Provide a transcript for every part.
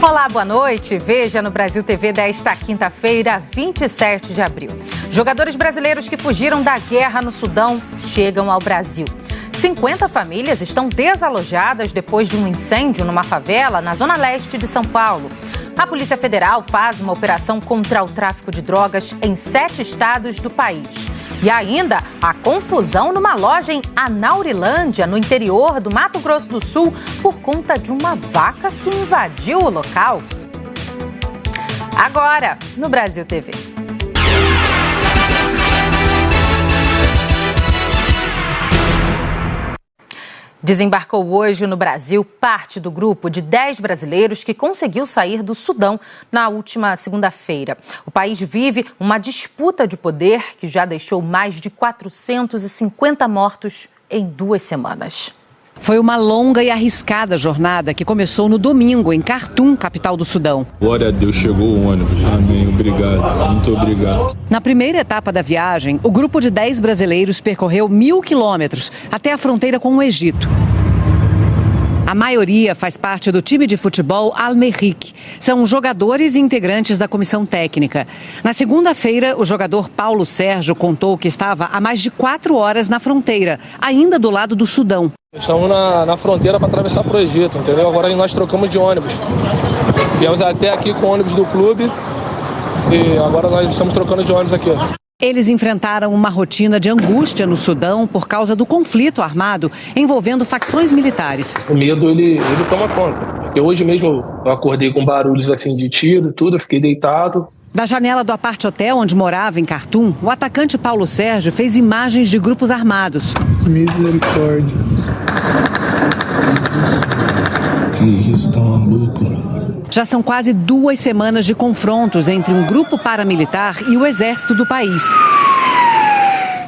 Olá, boa noite. Veja no Brasil TV desta quinta-feira, 27 de abril. Jogadores brasileiros que fugiram da guerra no Sudão chegam ao Brasil. 50 famílias estão desalojadas depois de um incêndio numa favela na zona leste de São Paulo. A Polícia Federal faz uma operação contra o tráfico de drogas em 7 estados do país. E ainda a confusão numa loja em Anaurilândia, no interior do Mato Grosso do Sul, por conta de uma vaca que invadiu o local. Agora, no Brasil TV. Desembarcou hoje no Brasil parte do grupo de 10 brasileiros que conseguiu sair do Sudão na última segunda-feira. O país vive uma disputa de poder que já deixou mais de 450 mortos em 2 semanas. Foi uma longa e arriscada jornada que começou no domingo, em Khartoum, capital do Sudão. Glória a Deus, chegou o ônibus. Amém, obrigado, muito obrigado. Na primeira etapa da viagem, o grupo de 10 brasileiros percorreu 1.000 quilômetros até a fronteira com o Egito. A maioria faz parte do time de futebol Al-Merrick. São jogadores e integrantes da comissão técnica. Na segunda-feira, o jogador Paulo Sérgio contou que estava há mais de 4 horas na fronteira, ainda do lado do Sudão. Estamos na fronteira para atravessar para o Egito, entendeu? Agora nós trocamos de ônibus. Viemos até aqui com o ônibus do clube e agora nós estamos trocando de ônibus aqui. Eles enfrentaram uma rotina de angústia no Sudão por causa do conflito armado envolvendo facções militares. O medo, ele toma conta. Porque hoje mesmo eu acordei com barulhos assim de tiro e tudo, eu fiquei deitado. Da janela do apart hotel onde morava em Khartoum, o atacante Paulo Sérgio fez imagens de grupos armados. Misericórdia. Que isso, tá maluco? Já são quase 2 semanas de confrontos entre um grupo paramilitar e o exército do país.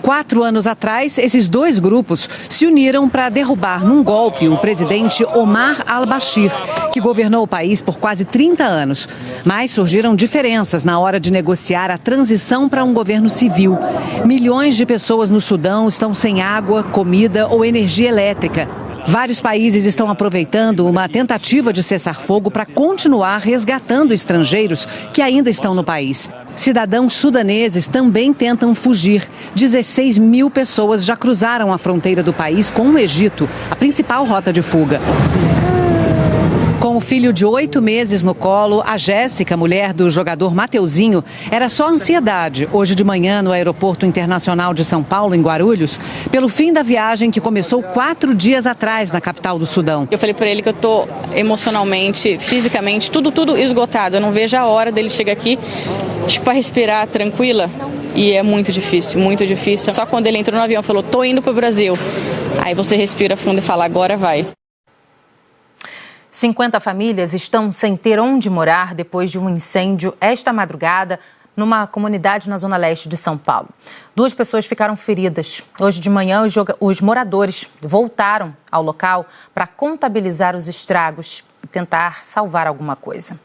4 anos atrás, esses 2 grupos se uniram para derrubar num golpe o presidente Omar al-Bashir, que governou o país por quase 30 anos. Mas surgiram diferenças na hora de negociar a transição para um governo civil. Milhões de pessoas no Sudão estão sem água, comida ou energia elétrica. Vários países estão aproveitando uma tentativa de cessar-fogo para continuar resgatando estrangeiros que ainda estão no país. Cidadãos sudaneses também tentam fugir. 16 mil pessoas já cruzaram a fronteira do país com o Egito, a principal rota de fuga. Com o filho de 8 meses no colo, a Jéssica, mulher do jogador Mateuzinho, era só ansiedade hoje de manhã no Aeroporto Internacional de São Paulo, em Guarulhos, pelo fim da viagem que começou 4 dias atrás na capital do Sudão. Eu falei para ele que eu tô emocionalmente, fisicamente, tudo esgotado. Eu não vejo a hora dele chegar aqui, para respirar tranquila. E é muito difícil, muito difícil. Só quando ele entrou no avião e falou, tô indo pro Brasil. Aí você respira fundo e fala, agora vai. 50 famílias estão sem ter onde morar depois de um incêndio esta madrugada numa comunidade na zona leste de São Paulo. 2 pessoas ficaram feridas. Hoje de manhã, os moradores voltaram ao local para contabilizar os estragos e tentar salvar alguma coisa.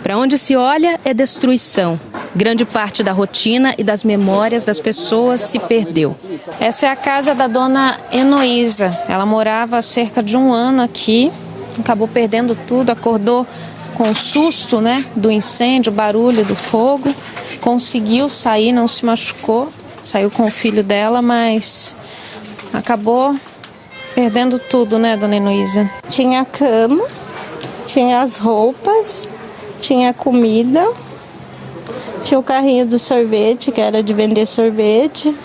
Para onde se olha é destruição. Grande parte da rotina e das memórias das pessoas se perdeu. Essa é a casa da dona Heloísa. Ela morava há cerca de 1 ano aqui. Acabou perdendo tudo, acordou com o susto, do incêndio, barulho do fogo. Conseguiu sair, não se machucou. Saiu com o filho dela, mas acabou perdendo tudo, dona Heloísa? Tinha a cama, tinha as roupas, tinha a comida, tinha o carrinho do sorvete, que era de vender sorvete,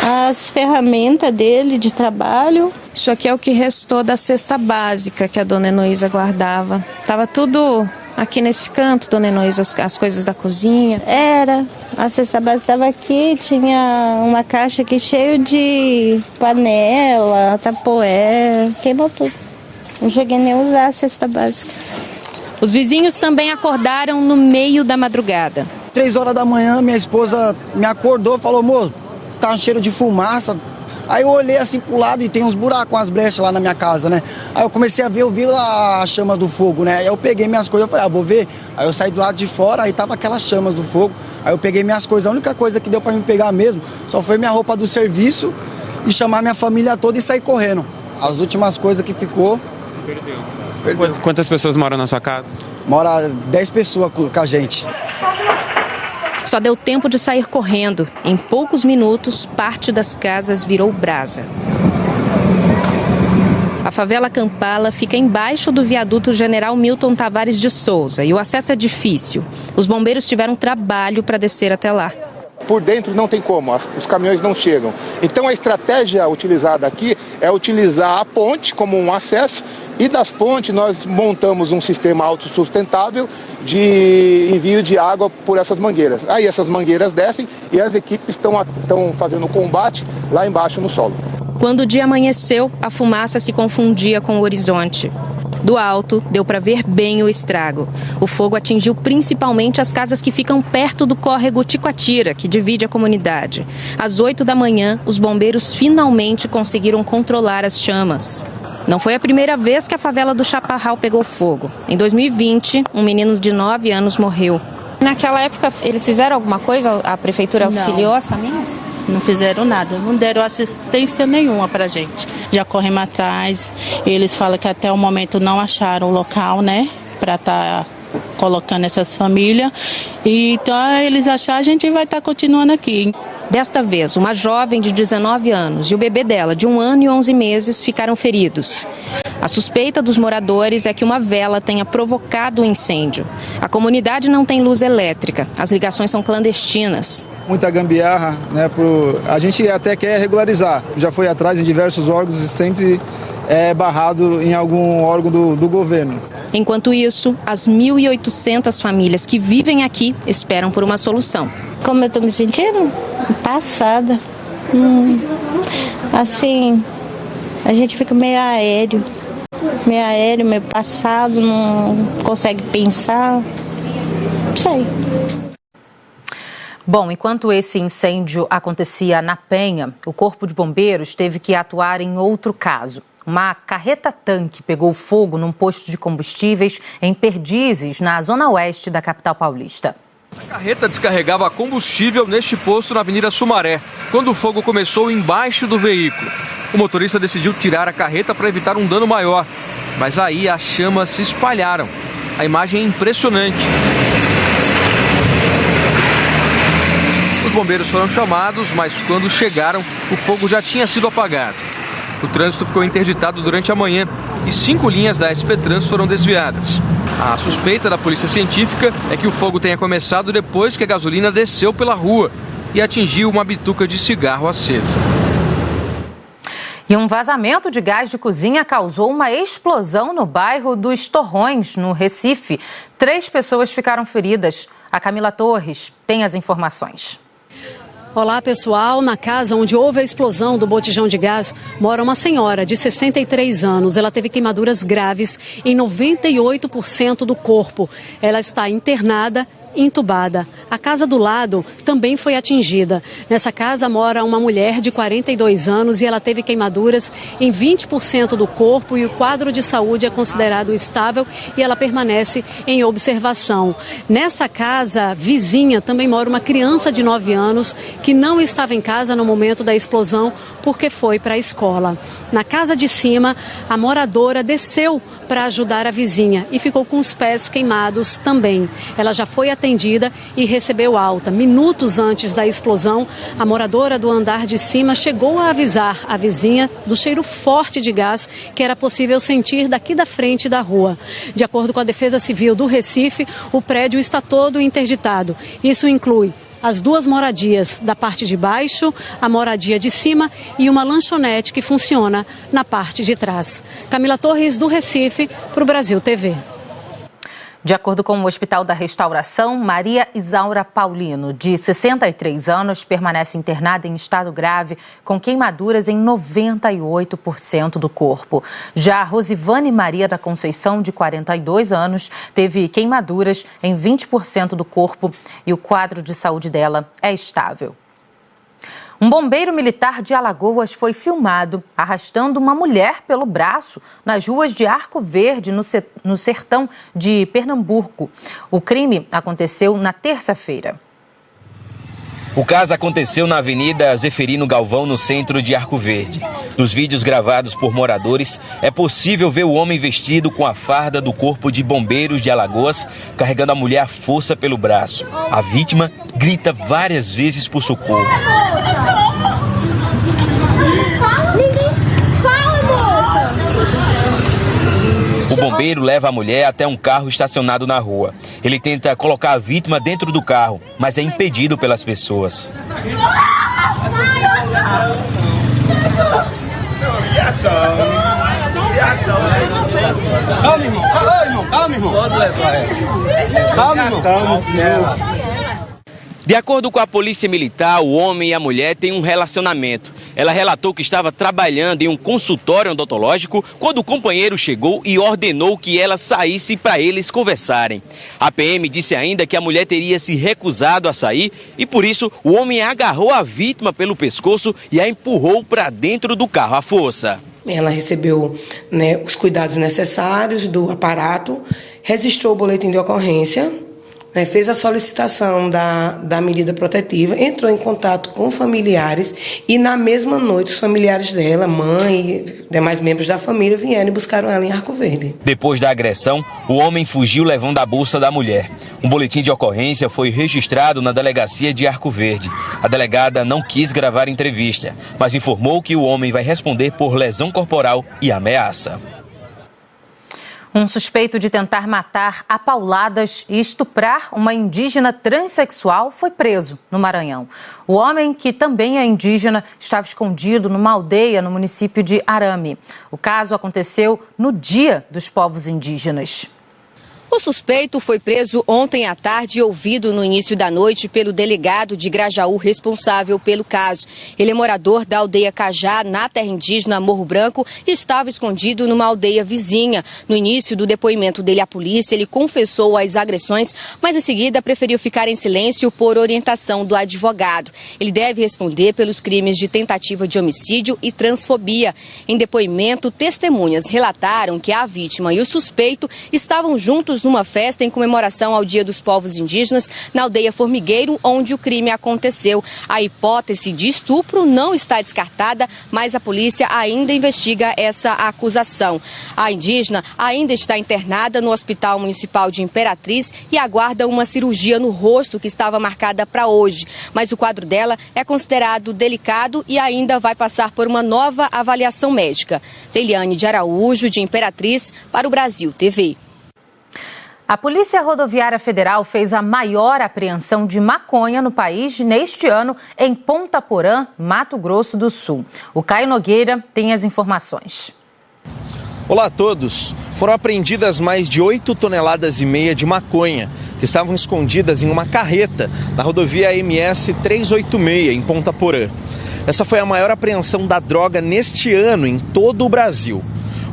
as ferramentas dele de trabalho. Isso aqui é o que restou da cesta básica que a dona Heloísa guardava. Tava tudo aqui nesse canto, dona Heloísa, as coisas da cozinha. Era, a cesta básica estava aqui, tinha uma caixa aqui cheia de panela, tapoé, queimou tudo. Não cheguei nem a usar a cesta básica. Os vizinhos também acordaram no meio da madrugada. 3 horas da manhã, minha esposa me acordou e falou, amor, tá um cheiro de fumaça. Aí eu olhei assim pro lado e tem uns buracos, umas brechas lá na minha casa, Aí eu comecei a ver, eu vi a chama do fogo, Aí eu peguei minhas coisas, eu falei, vou ver. Aí eu saí do lado de fora, aí tava aquelas chamas do fogo. Aí eu peguei minhas coisas, a única coisa que deu pra me pegar mesmo só foi minha roupa do serviço e chamar minha família toda e sair correndo. As últimas coisas que ficou... Perdeu. Quantas pessoas moram na sua casa? Mora 10 pessoas com a gente. Só deu tempo de sair correndo. Em poucos minutos, parte das casas virou brasa. A favela Kampala fica embaixo do viaduto General Milton Tavares de Souza e o acesso é difícil. Os bombeiros tiveram trabalho para descer até lá. Por dentro não tem como, os caminhões não chegam. Então a estratégia utilizada aqui é utilizar a ponte como um acesso e das pontes nós montamos um sistema autossustentável de envio de água por essas mangueiras. Aí essas mangueiras descem e as equipes estão fazendo combate lá embaixo no solo. Quando o dia amanheceu, a fumaça se confundia com o horizonte. Do alto, deu para ver bem o estrago. O fogo atingiu principalmente as casas que ficam perto do córrego Ticoatira, que divide a comunidade. Às 8 da manhã, os bombeiros finalmente conseguiram controlar as chamas. Não foi a primeira vez que a favela do Chaparral pegou fogo. Em 2020, um menino de 9 anos morreu. Naquela época, eles fizeram alguma coisa? A prefeitura auxiliou as famílias? Não fizeram nada, não deram assistência nenhuma pra gente. Já corremos atrás, eles falam que até o momento não acharam o local, né, pra estar colocando essas famílias. E então eles acharam, a gente vai estar continuando aqui. Desta vez, uma jovem de 19 anos e o bebê dela, de 1 ano e 11 meses, ficaram feridos. A suspeita dos moradores é que uma vela tenha provocado o incêndio. A comunidade não tem luz elétrica, as ligações são clandestinas. Muita gambiarra, né? A gente até quer regularizar. Já foi atrás em diversos órgãos e sempre é barrado em algum órgão do governo. Enquanto isso, as 1.800 famílias que vivem aqui esperam por uma solução. Como eu estou me sentindo? Passada. Assim, a gente fica meio aéreo, meio passado, não consegue pensar. Não sei. Bom, enquanto esse incêndio acontecia na Penha, o Corpo de Bombeiros teve que atuar em outro caso. Uma carreta-tanque pegou fogo num posto de combustíveis em Perdizes, na zona oeste da capital paulista. A carreta descarregava combustível neste posto na Avenida Sumaré, quando o fogo começou embaixo do veículo. O motorista decidiu tirar a carreta para evitar um dano maior, mas aí as chamas se espalharam. A imagem é impressionante. Os bombeiros foram chamados, mas quando chegaram, o fogo já tinha sido apagado. O trânsito ficou interditado durante a manhã e 5 linhas da SP Trans foram desviadas. A suspeita da polícia científica é que o fogo tenha começado depois que a gasolina desceu pela rua e atingiu uma bituca de cigarro acesa. E um vazamento de gás de cozinha causou uma explosão no bairro dos Torrões, no Recife. 3 pessoas ficaram feridas. A Camila Torres tem as informações. Olá, pessoal. Na casa onde houve a explosão do botijão de gás, mora uma senhora de 63 anos. Ela teve queimaduras graves em 98% do corpo. Ela está internada, entubada. A casa do lado também foi atingida. Nessa casa mora uma mulher de 42 anos e ela teve queimaduras em 20% do corpo e o quadro de saúde é considerado estável e ela permanece em observação. Nessa casa vizinha também mora uma criança de 9 anos que não estava em casa no momento da explosão porque foi para a escola. Na casa de cima, a moradora desceu para ajudar a vizinha e ficou com os pés queimados também. Ela já foi atendida e recebeu alta. Minutos antes da explosão, a moradora do andar de cima chegou a avisar a vizinha do cheiro forte de gás que era possível sentir daqui da frente da rua. De acordo com a Defesa Civil do Recife, o prédio está todo interditado. Isso inclui as 2 moradias da parte de baixo, a moradia de cima e uma lanchonete que funciona na parte de trás. Camila Torres, do Recife, para o Brasil TV. De acordo com o Hospital da Restauração, Maria Isaura Paulino, de 63 anos, permanece internada em estado grave, com queimaduras em 98% do corpo. Já Rosivane Maria da Conceição, de 42 anos, teve queimaduras em 20% do corpo e o quadro de saúde dela é estável. Um bombeiro militar de Alagoas foi filmado arrastando uma mulher pelo braço nas ruas de Arco Verde, no sertão de Pernambuco. O crime aconteceu na terça-feira. O caso aconteceu na Avenida Zeferino Galvão, no centro de Arco Verde. Nos vídeos gravados por moradores, é possível ver o homem vestido com a farda do Corpo de Bombeiros de Alagoas, carregando a mulher à força pelo braço. A vítima grita várias vezes por socorro. O bombeiro leva a mulher até um carro estacionado na rua. Ele tenta colocar a vítima dentro do carro, mas é impedido pelas pessoas. Calma, irmão. Calma, irmão. Pode levar ela. Calma, irmão. De acordo com a polícia militar, o homem e a mulher têm um relacionamento. Ela relatou que estava trabalhando em um consultório odontológico quando o companheiro chegou e ordenou que ela saísse para eles conversarem. A PM disse ainda que a mulher teria se recusado a sair e, por isso, o homem agarrou a vítima pelo pescoço e a empurrou para dentro do carro à força. Ela recebeu, os cuidados necessários do aparato, registrou o boletim de ocorrência, fez a solicitação da medida protetiva, entrou em contato com familiares e na mesma noite os familiares dela, mãe e demais membros da família vieram e buscaram ela em Arco Verde. Depois da agressão, o homem fugiu levando a bolsa da mulher. Um boletim de ocorrência foi registrado na delegacia de Arco Verde. A delegada não quis gravar entrevista, mas informou que o homem vai responder por lesão corporal e ameaça. Um suspeito de tentar matar a pauladas e estuprar uma indígena transexual foi preso no Maranhão. O homem, que também é indígena, estava escondido numa aldeia no município de Arame. O caso aconteceu no Dia dos Povos Indígenas. O suspeito foi preso ontem à tarde e ouvido no início da noite pelo delegado de Grajaú responsável pelo caso. Ele é morador da aldeia Cajá, na terra indígena Morro Branco, e estava escondido numa aldeia vizinha. No início do depoimento dele à polícia, ele confessou as agressões, mas em seguida preferiu ficar em silêncio por orientação do advogado. Ele deve responder pelos crimes de tentativa de homicídio e transfobia. Em depoimento, testemunhas relataram que a vítima e o suspeito estavam juntos numa festa em comemoração ao Dia dos Povos Indígenas na aldeia Formigueiro, onde o crime aconteceu. A hipótese de estupro não está descartada, mas a polícia ainda investiga essa acusação. A indígena ainda está internada no Hospital Municipal de Imperatriz e aguarda uma cirurgia no rosto que estava marcada para hoje. Mas o quadro dela é considerado delicado e ainda vai passar por uma nova avaliação médica. Teliane de Araújo, de Imperatriz, para o Brasil TV. A Polícia Rodoviária Federal fez a maior apreensão de maconha no país neste ano em Ponta Porã, Mato Grosso do Sul. O Caio Nogueira tem as informações. Olá a todos. Foram apreendidas mais de 8,5 toneladas de maconha, que estavam escondidas em uma carreta na rodovia MS 386, em Ponta Porã. Essa foi a maior apreensão da droga neste ano em todo o Brasil.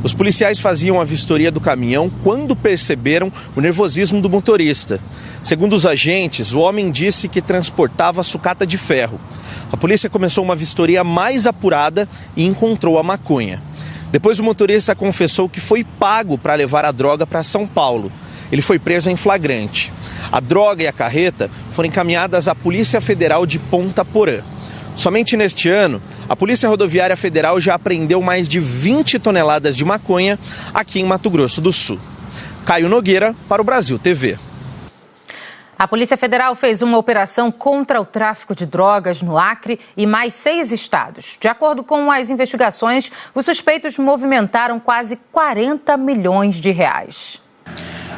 Os policiais faziam a vistoria do caminhão quando perceberam o nervosismo do motorista. Segundo os agentes, o homem disse que transportava sucata de ferro. A polícia começou uma vistoria mais apurada e encontrou a maconha. Depois o motorista confessou que foi pago para levar a droga para São Paulo. Ele foi preso em flagrante. A droga e a carreta foram encaminhadas à Polícia Federal de Ponta Porã. Somente neste ano, a Polícia Rodoviária Federal já apreendeu mais de 20 toneladas de maconha aqui em Mato Grosso do Sul. Caio Nogueira, para o Brasil TV. A Polícia Federal fez uma operação contra o tráfico de drogas no Acre e mais 6 estados. De acordo com as investigações, os suspeitos movimentaram quase 40 milhões de reais.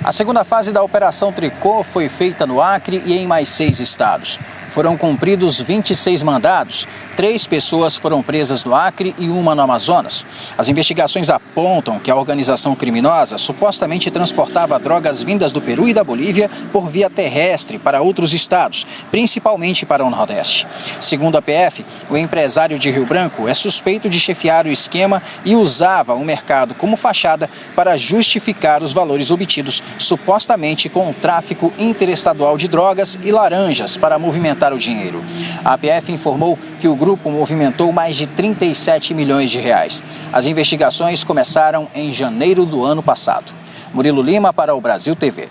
A segunda fase da Operação Tricô foi feita no Acre e em mais 6 estados. Foram cumpridos 26 mandados, 3 pessoas foram presas no Acre e 1 no Amazonas. As investigações apontam que a organização criminosa supostamente transportava drogas vindas do Peru e da Bolívia por via terrestre para outros estados, principalmente para o Nordeste. Segundo a PF, o empresário de Rio Branco é suspeito de chefiar o esquema e usava o mercado como fachada para justificar os valores obtidos, supostamente com o tráfico interestadual de drogas e laranjas para movimentar o dinheiro. A PF informou que o grupo movimentou mais de 37 milhões de reais. As investigações começaram em janeiro do ano passado. Murilo Lima para o Brasil TV.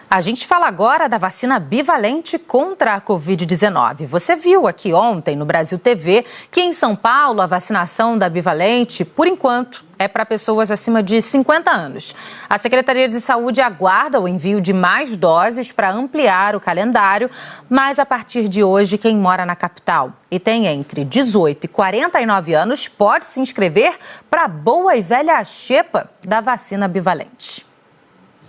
A gente fala agora da vacina bivalente contra a Covid-19. Você viu aqui ontem no Brasil TV que em São Paulo a vacinação da bivalente, por enquanto, é para pessoas acima de 50 anos. A Secretaria de Saúde aguarda o envio de mais doses para ampliar o calendário, mas a partir de hoje, quem mora na capital e tem entre 18 e 49 anos pode se inscrever para a boa e velha xepa da vacina bivalente.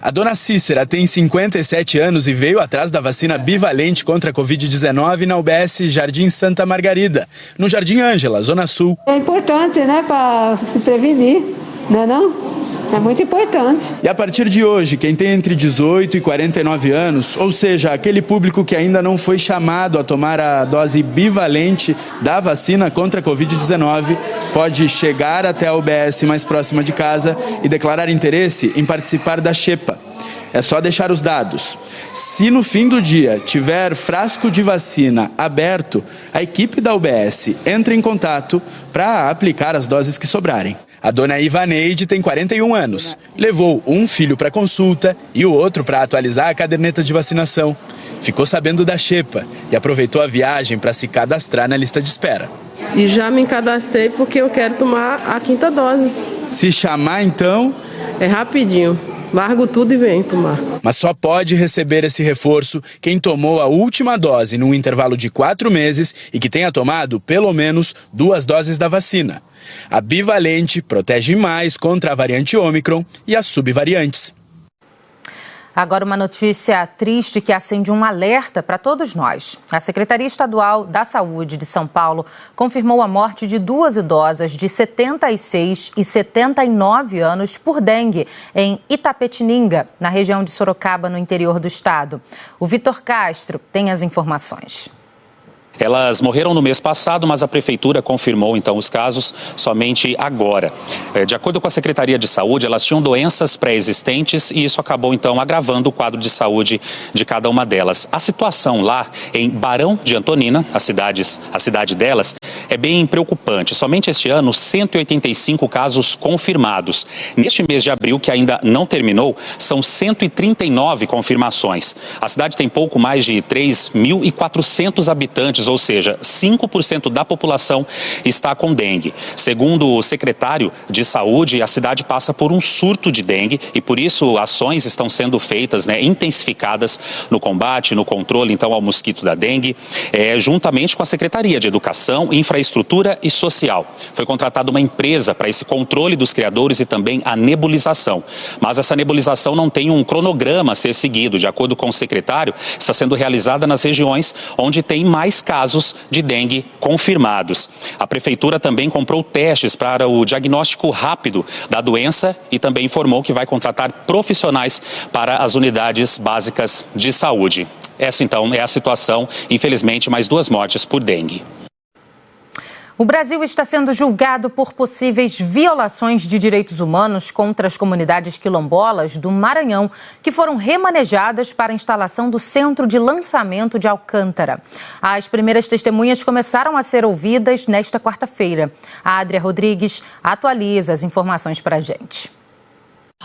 A dona Cícera tem 57 anos e veio atrás da vacina bivalente contra a Covid-19 na UBS Jardim Santa Margarida, no Jardim Ângela, Zona Sul. É importante, né, para se prevenir, não é não? É muito importante. E a partir de hoje, quem tem entre 18 e 49 anos, ou seja, aquele público que ainda não foi chamado a tomar a dose bivalente da vacina contra a Covid-19, pode chegar até a UBS mais próxima de casa e declarar interesse em participar da xepa. É só deixar os dados. Se no fim do dia tiver frasco de vacina aberto, a equipe da UBS entra em contato para aplicar as doses que sobrarem. A dona Ivaneide tem 41 anos. Levou um filho para consulta e o outro para atualizar a caderneta de vacinação. Ficou sabendo da xepa e aproveitou a viagem para se cadastrar na lista de espera. E já me cadastrei porque eu quero tomar a 5ª dose. Se chamar, então... É rapidinho. Largo tudo e venho tomar. Mas só pode receber esse reforço quem tomou a última dose num intervalo de 4 meses e que tenha tomado pelo menos 2 doses da vacina. A bivalente protege mais contra a variante Ômicron e as subvariantes. Agora uma notícia triste que acende um alerta para todos nós. A Secretaria Estadual da Saúde de São Paulo confirmou a morte de 2 idosas de 76 e 79 anos por dengue em Itapetininga, na região de Sorocaba, no interior do estado. O Vitor Castro tem as informações. Elas morreram no mês passado, mas a Prefeitura confirmou, então, os casos somente agora. De acordo com a Secretaria de Saúde, elas tinham doenças pré-existentes e isso acabou, então, agravando o quadro de saúde de cada uma delas. A situação lá em Barão de Antonina, a cidade delas, é bem preocupante. Somente este ano, 185 casos confirmados. Neste mês de abril, que ainda não terminou, são 139 confirmações. A cidade tem pouco mais de 3.400 habitantes, ou seja, 5% da população está com dengue. Segundo o secretário de Saúde, a cidade passa por um surto de dengue e por isso ações estão sendo feitas, intensificadas no combate, no controle, então, ao mosquito da dengue, juntamente com a Secretaria de Educação, Infraestrutura e Social. Foi contratada uma empresa para esse controle dos criadouros e também a nebulização. Mas essa nebulização não tem um cronograma a ser seguido. De acordo com o secretário, está sendo realizada nas regiões onde tem mais casos de dengue confirmados. A Prefeitura também comprou testes para o diagnóstico rápido da doença e também informou que vai contratar profissionais para as unidades básicas de saúde. Essa, então, é a situação. Infelizmente, mais 2 mortes por dengue. O Brasil está sendo julgado por possíveis violações de direitos humanos contra as comunidades quilombolas do Maranhão, que foram remanejadas para a instalação do Centro de Lançamento de Alcântara. As primeiras testemunhas começaram a ser ouvidas nesta quarta-feira. A Adria Rodrigues atualiza as informações para a gente.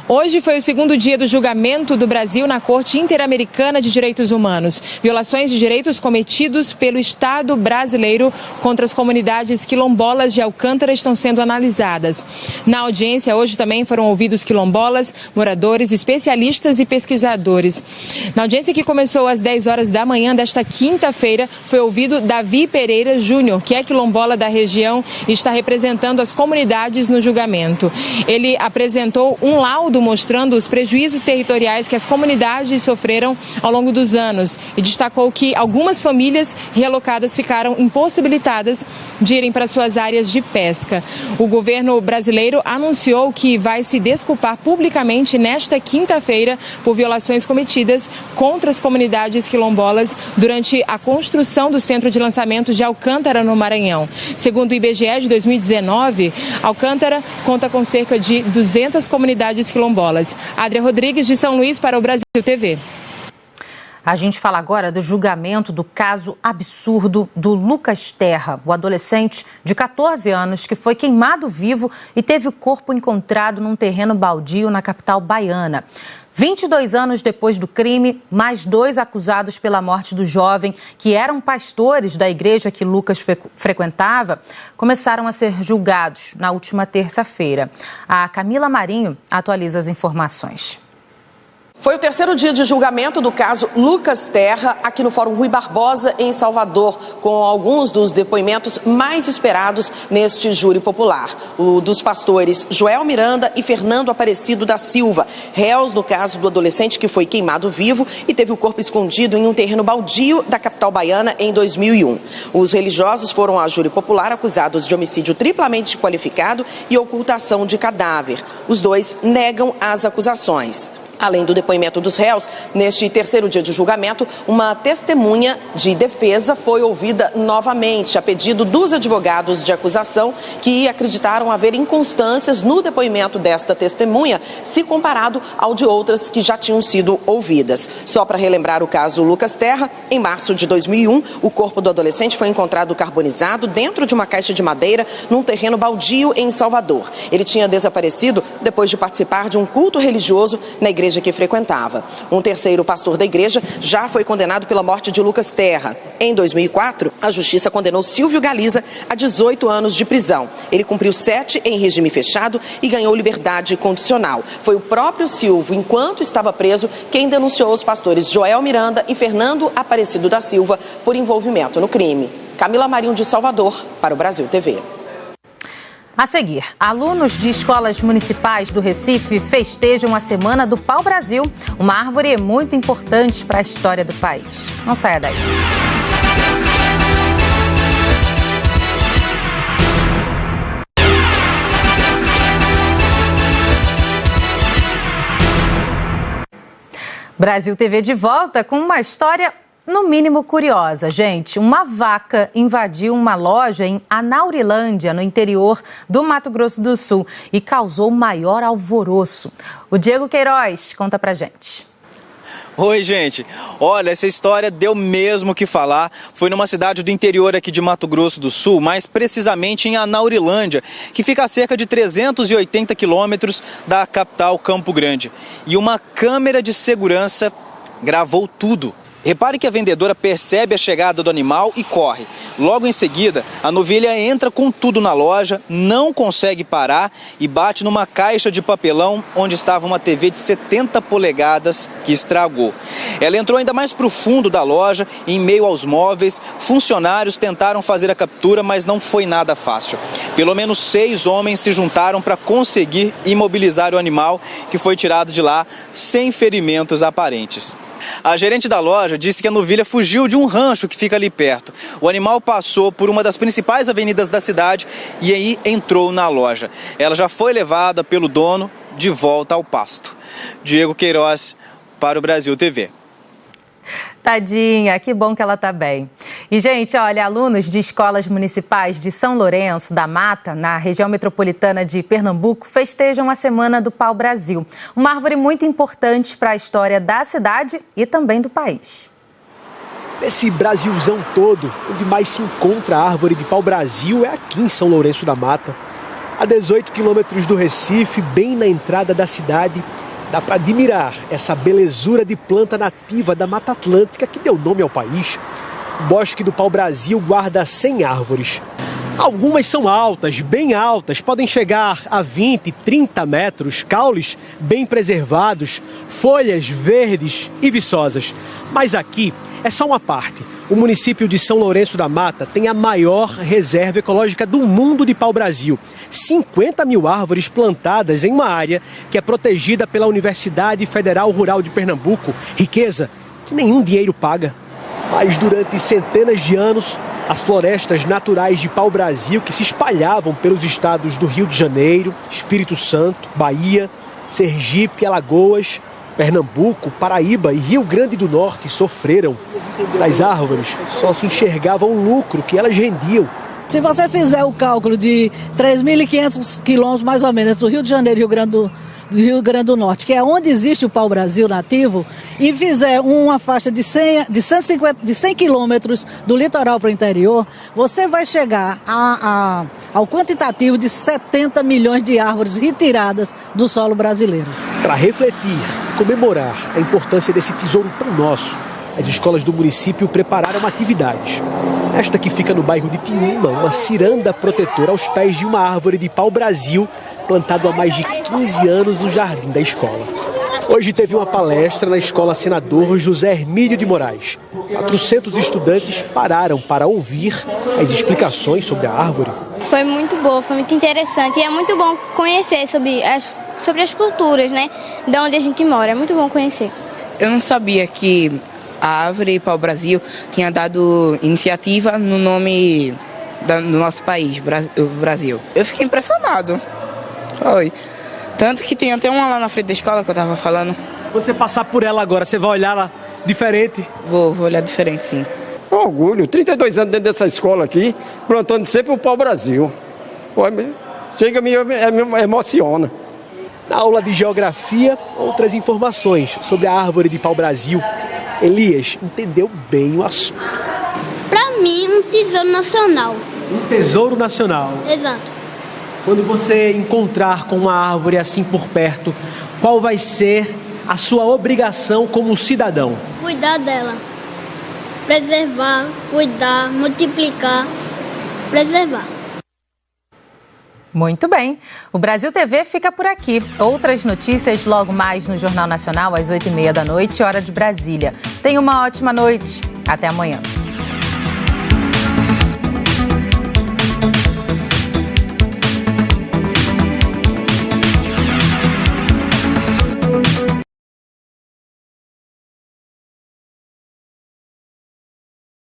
Hoje foi o 2º dia do julgamento do Brasil na Corte Interamericana de Direitos Humanos. Violações de direitos cometidos pelo Estado brasileiro contra as comunidades quilombolas de Alcântara estão sendo analisadas. Na audiência, hoje também foram ouvidos quilombolas, moradores, especialistas e pesquisadores. Na audiência que começou às 10 horas da manhã desta quinta-feira, foi ouvido Davi Pereira Júnior, que é quilombola da região e está representando as comunidades no julgamento. Ele apresentou um laudo mostrando os prejuízos territoriais que as comunidades sofreram ao longo dos anos e destacou que algumas famílias realocadas ficaram impossibilitadas de irem para suas áreas de pesca. O governo brasileiro anunciou que vai se desculpar publicamente nesta quinta-feira por violações cometidas contra as comunidades quilombolas durante a construção do Centro de Lançamento de Alcântara, no Maranhão. Segundo o IBGE de 2019, Alcântara conta com cerca de 200 comunidades quilombolas. Adria Rodrigues, de São Luís, para o Brasil TV. A gente fala agora do julgamento do caso absurdo do Lucas Terra, o adolescente de 14 anos que foi queimado vivo e teve o corpo encontrado num terreno baldio na capital baiana. 22 anos depois do crime, mais 2 acusados pela morte do jovem, que eram pastores da igreja que Lucas frequentava, começaram a ser julgados na última terça-feira. A Camila Marinho atualiza as informações. Foi o terceiro dia de julgamento do caso Lucas Terra, aqui no Fórum Rui Barbosa, em Salvador, com alguns dos depoimentos mais esperados neste júri popular. O dos pastores Joel Miranda e Fernando Aparecido da Silva, réus no caso do adolescente que foi queimado vivo e teve o corpo escondido em um terreno baldio da capital baiana em 2001. Os religiosos foram a júri popular acusados de homicídio triplamente qualificado e ocultação de cadáver. Os dois negam as acusações. Além do depoimento dos réus, neste terceiro dia de julgamento, uma testemunha de defesa foi ouvida novamente, a pedido dos advogados de acusação, que acreditaram haver inconstâncias no depoimento desta testemunha, se comparado ao de outras que já tinham sido ouvidas. Só para relembrar o caso Lucas Terra, em março de 2001, o corpo do adolescente foi encontrado carbonizado dentro de uma caixa de madeira num terreno baldio em Salvador. Ele tinha desaparecido depois de participar de um culto religioso na igreja que frequentava. Um terceiro pastor da igreja já foi condenado pela morte de Lucas Terra. Em 2004, a justiça condenou Silvio Galiza a 18 anos de prisão. Ele cumpriu 7 em regime fechado e ganhou liberdade condicional. Foi o próprio Silvio, enquanto estava preso, quem denunciou os pastores Joel Miranda e Fernando Aparecido da Silva por envolvimento no crime. Camila Marinho de Salvador, para o Brasil TV. A seguir, alunos de escolas municipais do Recife festejam a Semana do Pau-Brasil, uma árvore muito importante para a história do país. Não saia daí. Brasil TV de volta com uma história no mínimo curiosa, gente. Uma vaca invadiu uma loja em Anaurilândia, no interior do Mato Grosso do Sul, e causou maior alvoroço. O Diego Queiroz conta pra gente. Oi, gente. Olha, essa história deu mesmo o que falar. Foi numa cidade do interior aqui de Mato Grosso do Sul, mais precisamente em Anaurilândia, que fica a cerca de 380 quilômetros da capital Campo Grande. E uma câmera de segurança gravou tudo. Repare que a vendedora percebe a chegada do animal e corre. Logo em seguida, a novilha entra com tudo na loja, não consegue parar e bate numa caixa de papelão onde estava uma TV de 70 polegadas que estragou. Ela entrou ainda mais para o fundo da loja, em meio aos móveis. Funcionários tentaram fazer a captura, mas não foi nada fácil. Pelo menos 6 homens se juntaram para conseguir imobilizar o animal, que foi tirado de lá sem ferimentos aparentes. A gerente da loja disse que a novilha fugiu de um rancho que fica ali perto. O animal passou por uma das principais avenidas da cidade e aí entrou na loja. Ela já foi levada pelo dono de volta ao pasto. Diego Queiroz, para o Brasil TV. Tadinha, que bom que ela tá bem. E, gente, olha, alunos de escolas municipais de São Lourenço da Mata, na região metropolitana de Pernambuco, festejam a Semana do Pau-Brasil. Uma árvore muito importante para a história da cidade e também do país. Nesse Brasilzão todo, onde mais se encontra a árvore de pau-brasil é aqui em São Lourenço da Mata. A 18 quilômetros do Recife, bem na entrada da cidade, dá para admirar essa belezura de planta nativa da Mata Atlântica que deu nome ao país. O Bosque do Pau-Brasil guarda 100 árvores. Algumas são altas, bem altas, podem chegar a 20, 30 metros, caules bem preservados, folhas verdes e viçosas. Mas aqui é só uma parte. O município de São Lourenço da Mata tem a maior reserva ecológica do mundo de pau-brasil. 50 mil árvores plantadas em uma área que é protegida pela Universidade Federal Rural de Pernambuco. Riqueza que nenhum dinheiro paga. Mas durante centenas de anos, as florestas naturais de pau-brasil que se espalhavam pelos estados do Rio de Janeiro, Espírito Santo, Bahia, Sergipe, Alagoas, Pernambuco, Paraíba e Rio Grande do Norte sofreram. Das árvores só se enxergava o lucro que elas rendiam. Se você fizer o cálculo de 3.500 quilômetros, mais ou menos, do Rio de Janeiro e do Rio Grande do Norte, que é onde existe o pau-brasil nativo, e fizer uma faixa de 100 quilômetros do litoral para o interior, você vai chegar ao quantitativo de 70 milhões de árvores retiradas do solo brasileiro. Para refletir, comemorar a importância desse tesouro tão nosso, as escolas do município prepararam atividades. Esta que fica no bairro de Tiúma, uma ciranda protetora aos pés de uma árvore de pau-brasil plantado há mais de 15 anos no jardim da escola. Hoje teve uma palestra na Escola Senador José Hermílio de Moraes. 400 estudantes pararam para ouvir as explicações sobre a árvore. Foi muito boa, foi muito interessante e é muito bom conhecer sobre as culturas, né, de onde a gente mora. É muito bom conhecer. Eu não sabia que a Árvore Pau-Brasil tinha dado iniciativa no nome do nosso país, o Brasil. Eu fiquei impressionado. Foi. Tanto que tem até uma lá na frente da escola que eu tava falando. Quando você passar por ela agora, você vai olhar lá diferente? Vou olhar diferente, sim. Orgulho, 32 anos dentro dessa escola aqui, plantando sempre o pau-brasil. Chega, me emociona. Na aula de geografia, outras informações sobre a árvore de pau-brasil. Elias entendeu bem o assunto. Para mim, um tesouro nacional. Um tesouro nacional? Exato. Quando você encontrar com uma árvore assim por perto, qual vai ser a sua obrigação como cidadão? Cuidar dela. Preservar, cuidar, multiplicar, preservar. Muito bem. O Brasil TV fica por aqui. Outras notícias logo mais no Jornal Nacional às 8h30 da noite, hora de Brasília. Tenha uma ótima noite. Até amanhã.